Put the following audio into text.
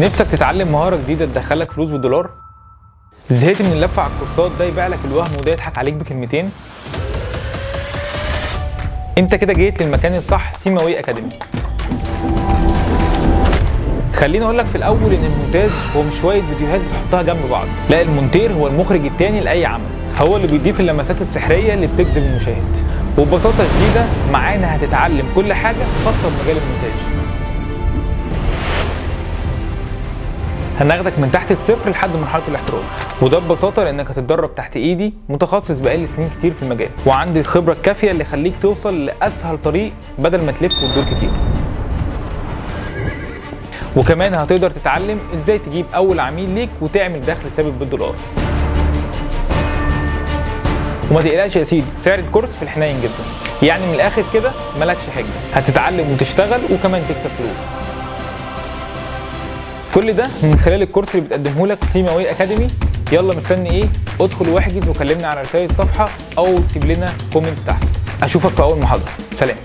نفسك تتعلم مهارة جديدة تدخلك فلوس بالدولار؟ زهقت من اللف على الكورسات ده يبيع لك الوهم وده يضحك عليك بكلمتين؟ انت كده جيت للمكان الصح، سيماوي اكاديمي. خليني اقول لك في الاول ان المونتاج هو مش شويه فيديوهات بتحطها جنب بعض، لا، المونتير هو المخرج التاني لاي عمل، هو اللي بيضيف اللمسات السحريه اللي بتجذب المشاهد. وببساطه شديده معانا هتتعلم كل حاجه خاصه بمجال المونتاج. هناخدك من تحت الصفر لحد مرحله الاحتراف، وده ببساطه لانك هتتدرب تحت ايدي، متخصص بقالي سنين كتير في المجال، وعندي الخبره الكافيه اللي يخليك توصل لاسهل طريق بدل ما تلف وتدور كتير. وكمان هتقدر تتعلم ازاي تجيب اول عميل ليك وتعمل دخل ثابت بالدولار. وما تقلقش يا سيدي، سعر الكورس في الحنين جدا، يعني من الاخر كده مالكش حجه، هتتعلم وتشتغل وكمان تكسب فلوس. كل ده من خلال الكورس اللي بتقدمه لك سيماوي اكاديمي. يلا مستني ايه؟ ادخل واحجز وكلمنا على رسائل الصفحه او اكتب لنا كومنت تحت. اشوفك في اول محاضره. سلام.